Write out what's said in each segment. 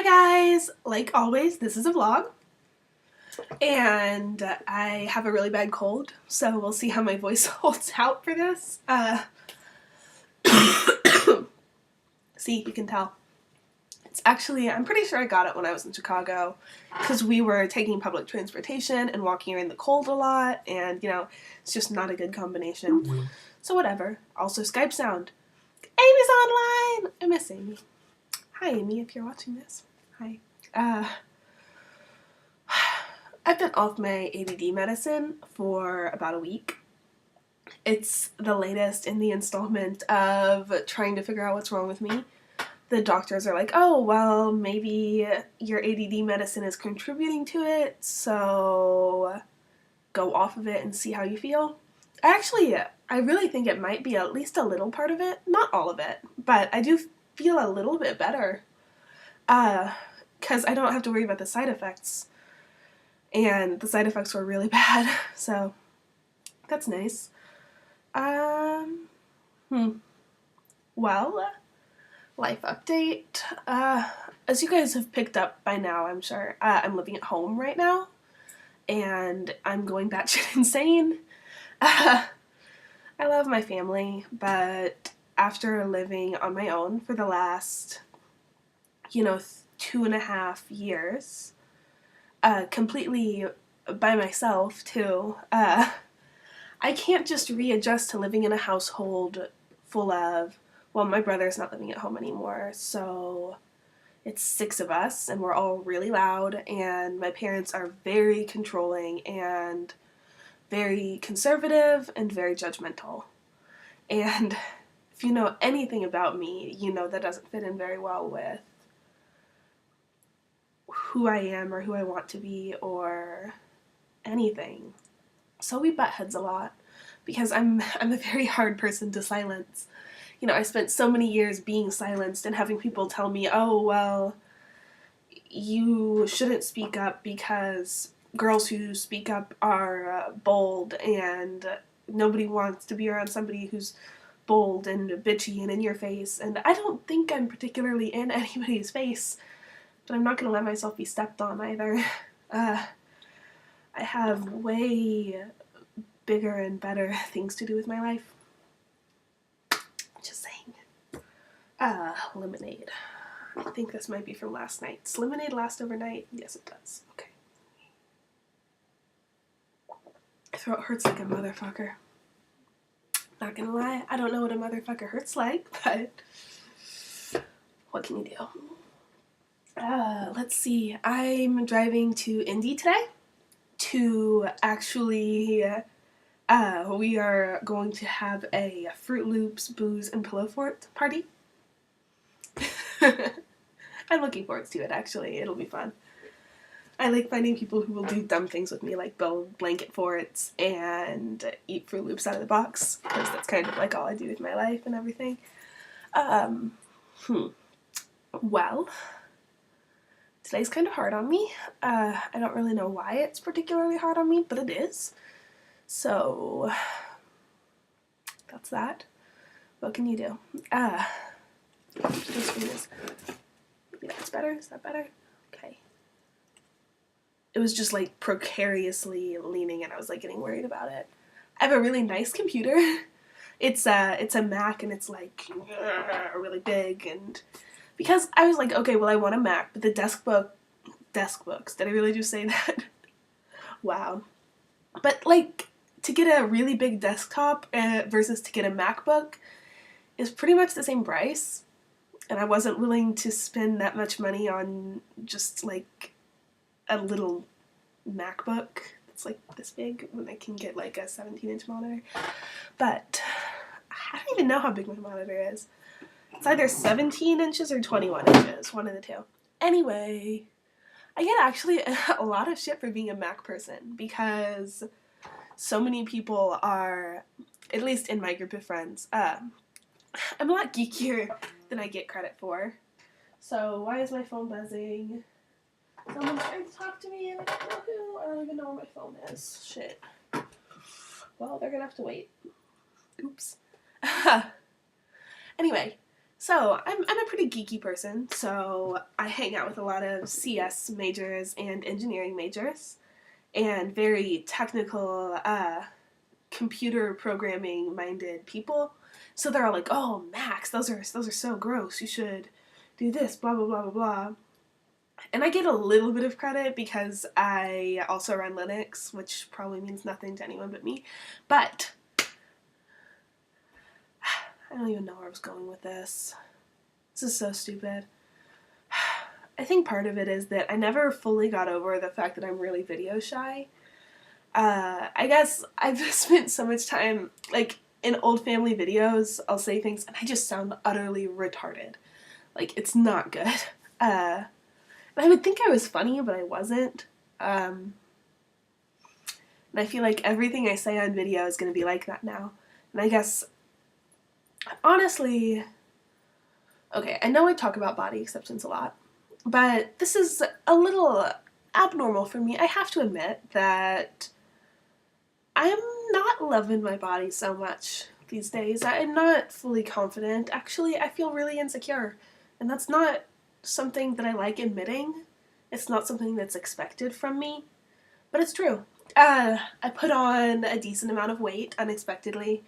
Hi guys! Like always, this is a vlog, and I have a really bad cold, so we'll see how my voice holds out for this. See, you can tell. It's actually, I'm pretty sure I got it when I was in Chicago, because we were taking public transportation and walking around the cold a lot, and, it's just not a good combination. So whatever. Also, Skype sound. Amy's online! I miss Amy. Hi, Amy, if you're watching this. Hi. I've been off my ADD medicine for about a week. It's the latest in the installment of trying to figure out what's wrong with me. The doctors are like, oh, well, maybe your ADD medicine is contributing to it, so go off of it and see how you feel. I really think it might be at least a little part of it. Not all of it, but I do feel a little bit better. Because I don't have to worry about the side effects. And the side effects were really bad, so that's nice. Well, life update. As you guys have picked up by now, I'm sure, I'm living at home right now, and I'm going batshit insane. I love my family, but after living on my own for the last, 2.5 years, completely by myself too, I can't just readjust to living in a household full of, well, my brother's not living at home anymore, so it's 6 of us, and we're all really loud, and my parents are very controlling, and very conservative, and very judgmental. And if you know anything about me, you know that doesn't fit in very well with who I am or who I want to be or anything. So we butt heads a lot because I'm a very hard person to silence. I spent so many years being silenced and having people tell me, oh, well, you shouldn't speak up because girls who speak up are bold, and nobody wants to be around somebody who's bold and bitchy and in your face. And I don't think I'm particularly in anybody's face, but I'm not going to let myself be stepped on either. I have way bigger and better things to do with my life. Just saying. Lemonade. I think this might be from last night. Does lemonade last overnight? Yes, it does. Okay. My throat hurts like a motherfucker. Not gonna lie, I don't know what a motherfucker hurts like, but what can you do? Let's see. I'm driving to Indy today to actually, we are going to have a Fruit Loops, booze, and pillow fort party. I'm looking forward to it, actually. It'll be fun. I like finding people who will do dumb things with me, like build blanket forts and eat Fruit Loops out of the box, because that's kind of like all I do with my life and everything. Well, today's kind of hard on me. I don't really know why it's particularly hard on me, but it is. So, that's that. What can you do? Maybe that's better? Is that better? Okay. It was just like precariously leaning, and I was like getting worried about it. I have a really nice computer. It's a Mac, and it's like really big, and because I was like, okay, well, I want a Mac, but the desktooks, did I really just say that? Wow. But like, to get a really big desktop versus to get a MacBook is pretty much the same price, and I wasn't willing to spend that much money on just like a little MacBook that's like this big when I can get like a 17-inch monitor. But I don't even know how big my monitor is. It's either 17 inches or 21 inches, one of the two. Anyway, I get actually a lot of shit for being a Mac person because so many people are, at least in my group of friends, I'm a lot geekier than I get credit for. So why is my phone buzzing? Someone's trying to talk to me and I don't know who. I don't even know where my phone is. Shit. Well, they're gonna have to wait. Oops. Anyway, So I'm a pretty geeky person, so I hang out with a lot of CS majors and engineering majors and very technical computer programming minded people. So they're all like, "Oh, Macs, those are so gross. You should do this, blah blah blah blah blah." And I get a little bit of credit because I also run Linux, which probably means nothing to anyone but me. But I don't even know where I was going with this. This is so stupid. I think part of it is that I never fully got over the fact that I'm really video shy. I guess I've spent so much time, like, in old family videos, I'll say things and I just sound utterly retarded. Like, it's not good. And I would think I was funny, but I wasn't. And I feel like everything I say on video is going to be like that now. And I guess, honestly, okay, I know I talk about body acceptance a lot, but this is a little abnormal for me. I have to admit that I'm not loving my body so much these days. I'm not fully confident. Actually, I feel really insecure. And that's not something that I like admitting. It's not something that's expected from me. But it's true. I put on a decent amount of weight unexpectedly.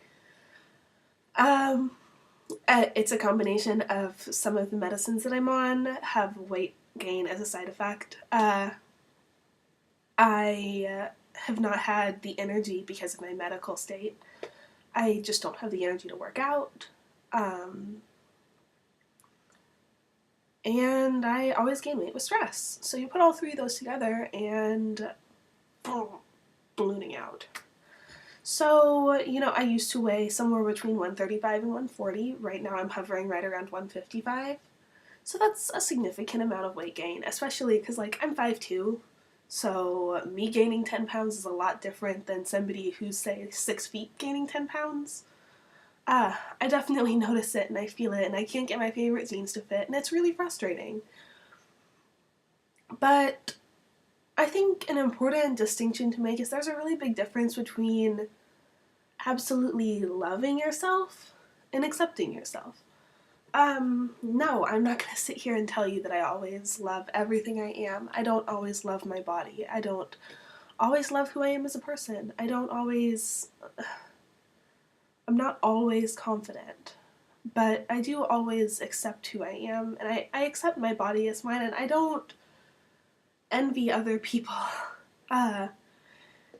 It's a combination of some of the medicines that I'm on have weight gain as a side effect. I have not had the energy because of my medical state. I just don't have the energy to work out. And I always gain weight with stress. So you put all three of those together and boom, ballooning out. So, you know, I used to weigh somewhere between 135 and 140. Right now I'm hovering right around 155. So that's a significant amount of weight gain, especially because, like, I'm 5'2". So me gaining 10 pounds is a lot different than somebody who's, say, 6 feet gaining 10 pounds. I definitely notice it and I feel it and I can't get my favorite jeans to fit and it's really frustrating. But I think an important distinction to make is there's a really big difference between absolutely loving yourself and accepting yourself. No, I'm not gonna sit here and tell you that I always love everything I am. I don't always love my body. I don't always love who I am as a person. I'm not always confident, but I do always accept who I am, and I accept my body as mine, and I don't envy other people.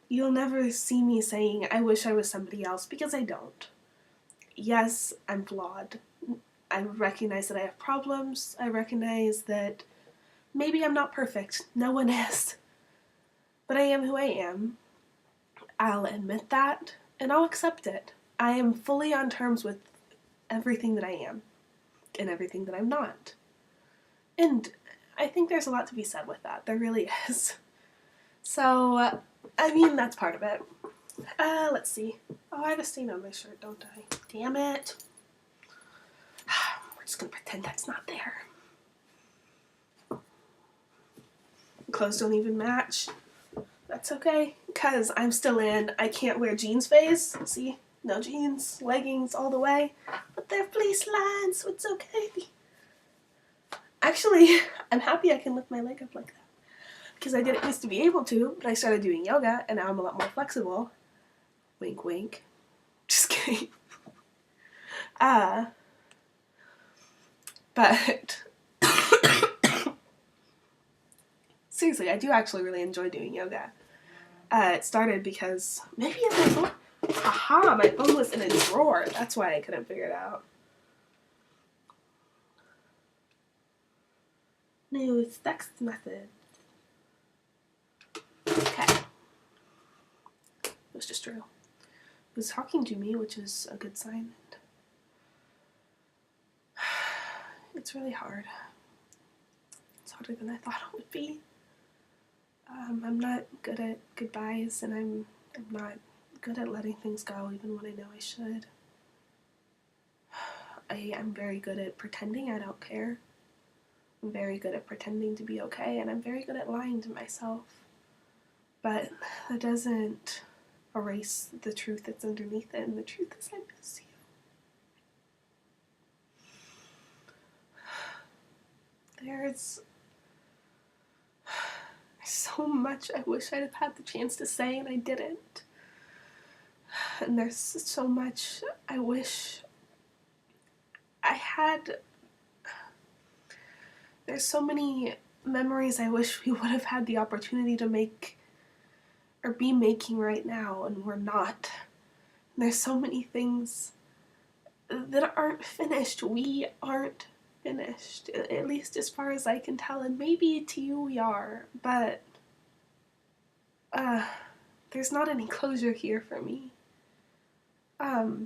You'll never see me saying, I wish I was somebody else, because I don't. Yes, I'm flawed. I recognize that I have problems. I recognize that maybe I'm not perfect. No one is. But I am who I am. I'll admit that, and I'll accept it. I am fully on terms with everything that I am, and everything that I'm not. And I think there's a lot to be said with that. There really is. So, I mean, that's part of it. Let's see. Oh, I have a stain on my shirt, don't I? Damn it. We're just gonna pretend that's not there. Clothes don't even match. That's okay, because I'm still in I can't wear jeans phase. See? No jeans, leggings all the way. But they're fleece lined, so it's okay. Actually, I'm happy I can lift my leg up like that. Because I didn't used to be able to, but I started doing yoga, and now I'm a lot more flexible. Wink, wink. Just kidding. But seriously, I do actually really enjoy doing yoga. It started because maybe my phone. Aha, my phone was in a drawer. That's why I couldn't figure it out. New text method. Okay. It was just Drew. He was talking to me, which is a good sign. It's really hard. It's harder than I thought it would be. I'm not good at goodbyes, and I'm not good at letting things go, even when I know I should. I am very good at pretending I don't care. I'm very good at pretending to be okay, and I'm very good at lying to myself. But that doesn't erase the truth that's underneath it, and the truth is I miss you. there's so much I wish I'd have had the chance to say and I didn't. And there's so much I wish I had. There's so many memories I wish we would have had the opportunity to make or be making right now, and we're not. And there's so many things that aren't finished. We aren't finished, at least as far as I can tell, and maybe to you we are, but there's not any closure here for me. I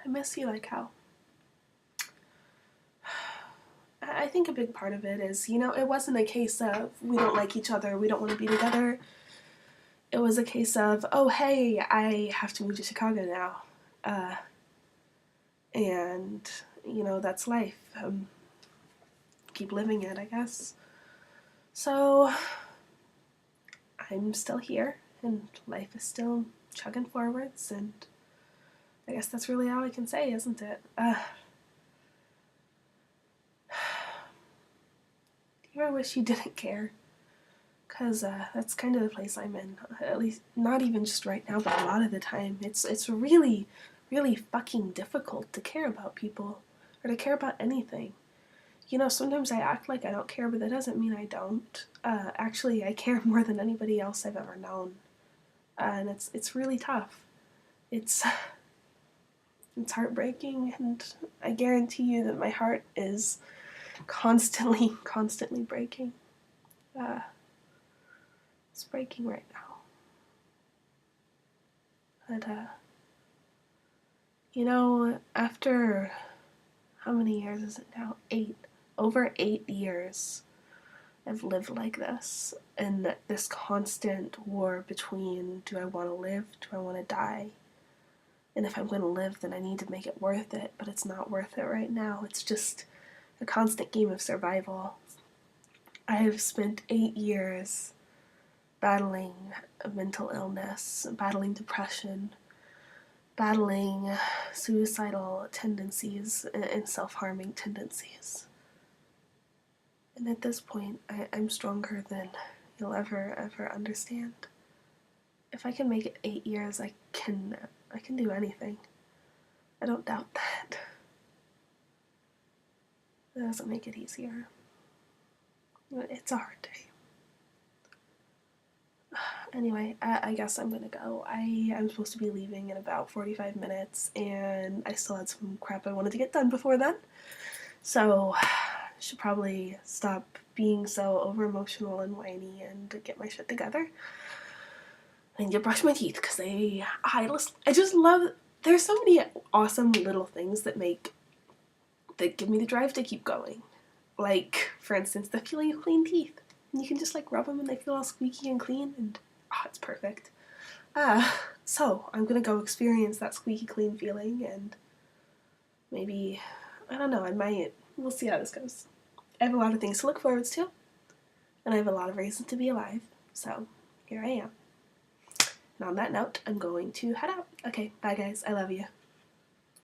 miss you like hell. I think a big part of it is, it wasn't a case of we don't like each other, we don't want to be together. It was a case of, oh hey, I have to move to Chicago now. And, that's life. Keep living it, I guess. So, I'm still here, and life is still chugging forwards, and I guess that's really all I can say, isn't it? Do you ever wish you didn't care? Because that's kind of the place I'm in. At least, not even just right now, but a lot of the time. It's really, really fucking difficult to care about people, or to care about anything. Sometimes I act like I don't care, but that doesn't mean I don't. Actually, I care more than anybody else I've ever known. And it's really tough. It's heartbreaking, and I guarantee you that my heart is constantly breaking. It's breaking right now. But, after, how many years is it now? 8. Over 8 years I've lived like this, and this constant war between, do I want to live, do I want to die? And if I'm going to live, then I need to make it worth it, but it's not worth it right now. It's just a constant game of survival. I have spent 8 years battling mental illness, battling depression, battling suicidal tendencies and self-harming tendencies. And at this point, I'm stronger than you'll ever understand. If I can make it 8 years, I can do anything. I don't doubt that. That doesn't make it easier. It's a hard day. Anyway, I guess I'm gonna go. I'm supposed to be leaving in about 45 minutes, and I still had some crap I wanted to get done before then. So, I should probably stop being so over-emotional and whiny and get my shit together. I need to brush my teeth, because I just love, there's so many awesome little things that give me the drive to keep going. Like, for instance, the feeling of clean teeth. You can just rub them and they feel all squeaky and clean, and it's perfect. So I'm gonna go experience that squeaky clean feeling, and maybe, I don't know, we'll see how this goes. I have a lot of things to look forward to, and I have a lot of reasons to be alive, so here I am. And on that note, I'm going to head out. Okay, bye guys, I love you.